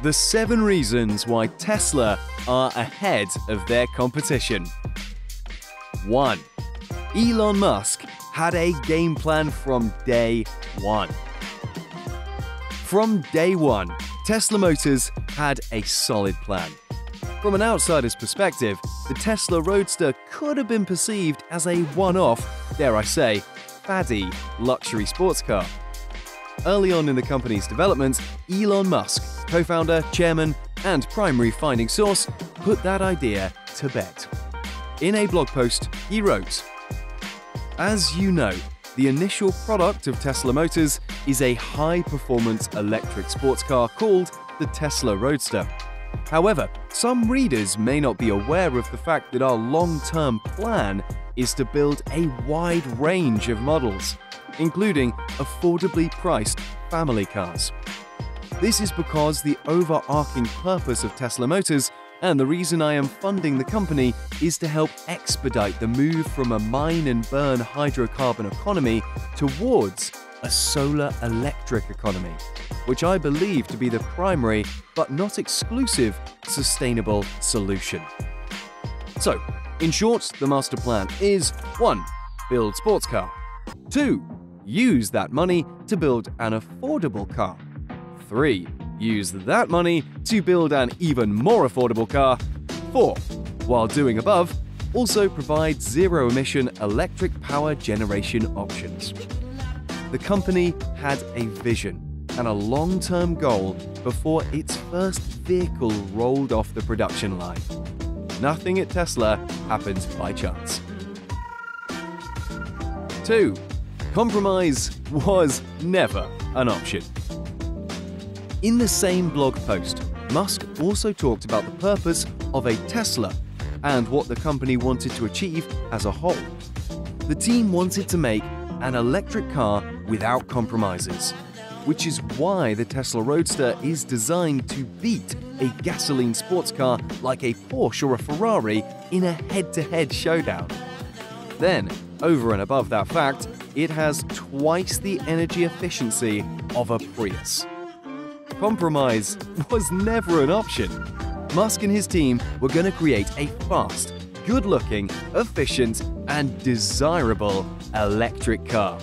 The 7 reasons why Tesla are ahead of their competition. 1. Elon Musk had a game plan from day one. From day one, Tesla Motors had a solid plan. From an outsider's perspective, the Tesla Roadster could have been perceived as a one-off, dare I say, faddy luxury sports car. Early on in the company's development, Elon Musk, co-founder, chairman, and primary funding source, put that idea to bed. In a blog post, he wrote, "As you know, the initial product of Tesla Motors is a high-performance electric sports car called the Tesla Roadster. However, some readers may not be aware of the fact that our long-term plan is to build a wide range of models, including affordably priced family cars. This is because the overarching purpose of Tesla Motors and the reason I am funding the company is to help expedite the move from a mine and burn hydrocarbon economy towards a solar electric economy, which I believe to be the primary but not exclusive sustainable solution." So, in short, the master plan is 1. Build sports car. 2. Use that money to build an affordable car. 3. Use that money to build an even more affordable car. 4. While doing above, also provide zero-emission electric power generation options. The company had a vision and a long-term goal before its first vehicle rolled off the production line. Nothing at Tesla happens by chance. 2. Compromise was never an option. In the same blog post, Musk also talked about the purpose of a Tesla and what the company wanted to achieve as a whole. The team wanted to make an electric car without compromises, which is why the Tesla Roadster is designed to beat a gasoline sports car like a Porsche or a Ferrari in a head-to-head showdown. Then, over and above that fact, it has twice the energy efficiency of a Prius. Compromise was never an option. Musk and his team were going to create a fast, good-looking, efficient, and desirable electric car.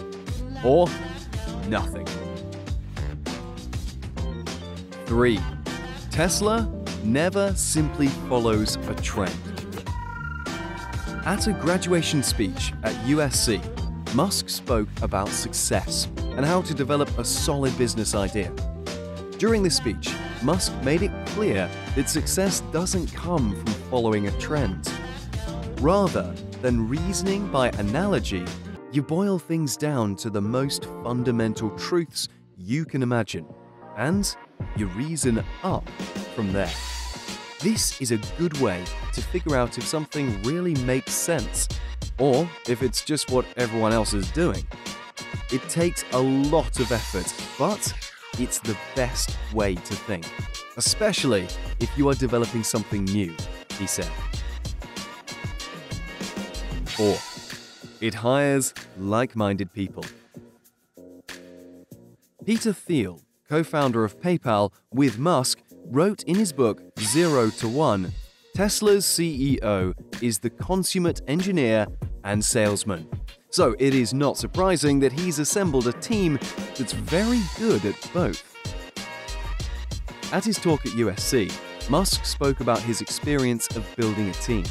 Or nothing. 3. Tesla never simply follows a trend. At a graduation speech at USC, Musk spoke about success and how to develop a solid business idea. During the speech, Musk made it clear that success doesn't come from following a trend. Rather than reasoning by analogy, you boil things down to the most fundamental truths you can imagine, and you reason up from there. This is a good way to figure out if something really makes sense, or if it's just what everyone else is doing. It takes a lot of effort, but it's the best way to think, especially if you are developing something new, he said. 4. It hires like-minded people. Peter Thiel, co-founder of PayPal with Musk, wrote in his book 0 to 1, Tesla's CEO is the consummate engineer and salesman. So it is not surprising that he's assembled a team that's very good at both. At his talk at USC, Musk spoke about his experience of building a team.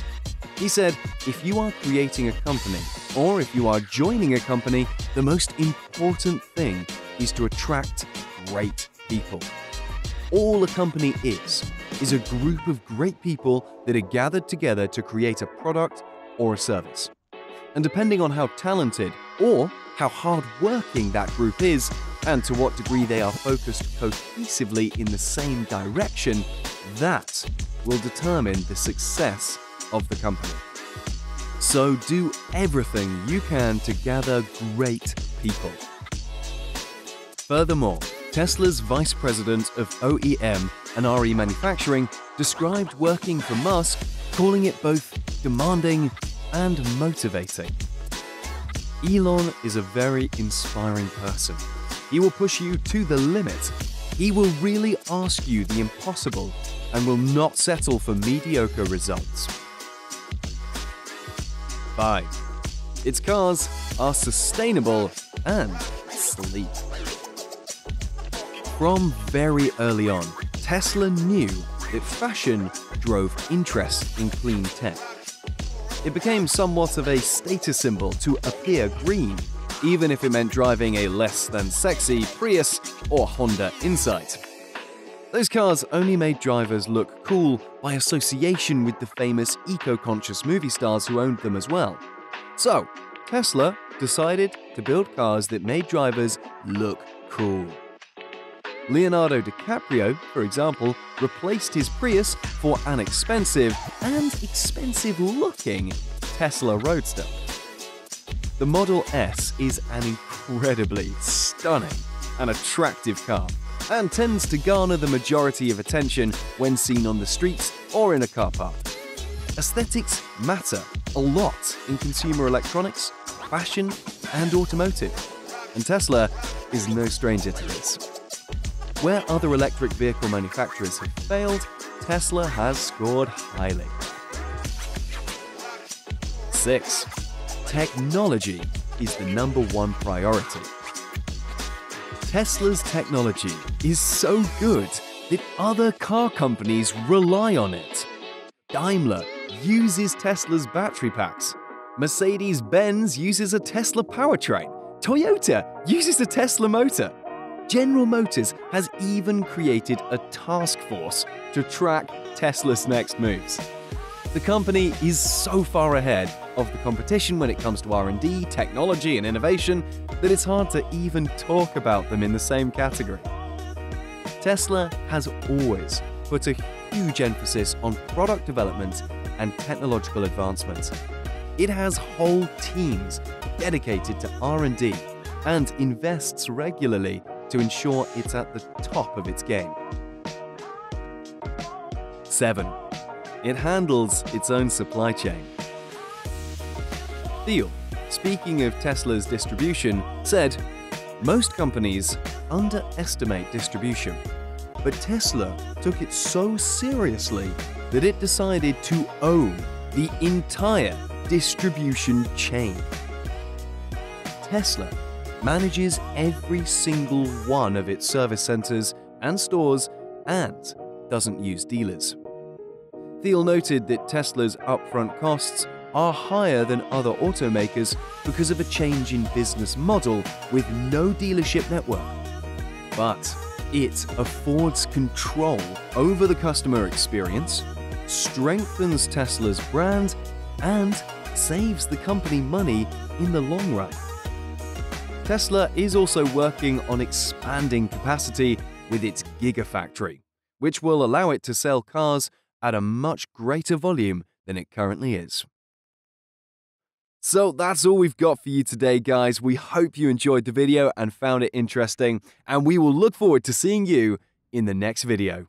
He said, if you are creating a company, or if you are joining a company, the most important thing is to attract great people. All a company is a group of great people that are gathered together to create a product or a service. And depending on how talented or how hard-working that group is, and to what degree they are focused cohesively in the same direction, that will determine the success of the company. So do everything you can to gather great people. Furthermore, Tesla's vice president of OEM and RE manufacturing described working for Musk, calling it both demanding and motivating. Elon is a very inspiring person. He will push you to the limit. He will really ask you the impossible and will not settle for mediocre results. 5. Its cars are sustainable and sleek. From very early on, Tesla knew that fashion drove interest in clean tech. It became somewhat of a status symbol to appear green, even if it meant driving a less than sexy Prius or Honda Insight. Those cars only made drivers look cool by association with the famous eco-conscious movie stars who owned them as well. So, Tesla decided to build cars that made drivers look cool. Leonardo DiCaprio, for example, replaced his Prius for an expensive and expensive-looking Tesla Roadster. The Model S is an incredibly stunning and attractive car, and tends to garner the majority of attention when seen on the streets or in a car park. Aesthetics matter a lot in consumer electronics, fashion, and automotive, and Tesla is no stranger to this. Where other electric vehicle manufacturers have failed, Tesla has scored highly. 6. Technology is the #1 priority. Tesla's technology is so good that other car companies rely on it. Daimler uses Tesla's battery packs. Mercedes-Benz uses a Tesla powertrain. Toyota uses a Tesla motor. General Motors has even created a task force to track Tesla's next moves. The company is so far ahead of the competition when it comes to R&D, technology, and innovation that it's hard to even talk about them in the same category. Tesla has always put a huge emphasis on product development and technological advancement. It has whole teams dedicated to R&D and invests regularly to ensure it's at the top of its game. 7. It handles its own supply chain. Thiel, speaking of Tesla's distribution, said, "Most companies underestimate distribution, but Tesla took it so seriously that it decided to own the entire distribution chain." Tesla manages every single one of its service centers and stores and doesn't use dealers. Thiel noted that Tesla's upfront costs are higher than other automakers because of a change in business model with no dealership network. But it affords control over the customer experience, strengthens Tesla's brand, and saves the company money in the long run. Tesla is also working on expanding capacity with its Gigafactory, which will allow it to sell cars at a much greater volume than it currently is. So that's all we've got for you today, guys. We hope you enjoyed the video and found it interesting, and we will look forward to seeing you in the next video.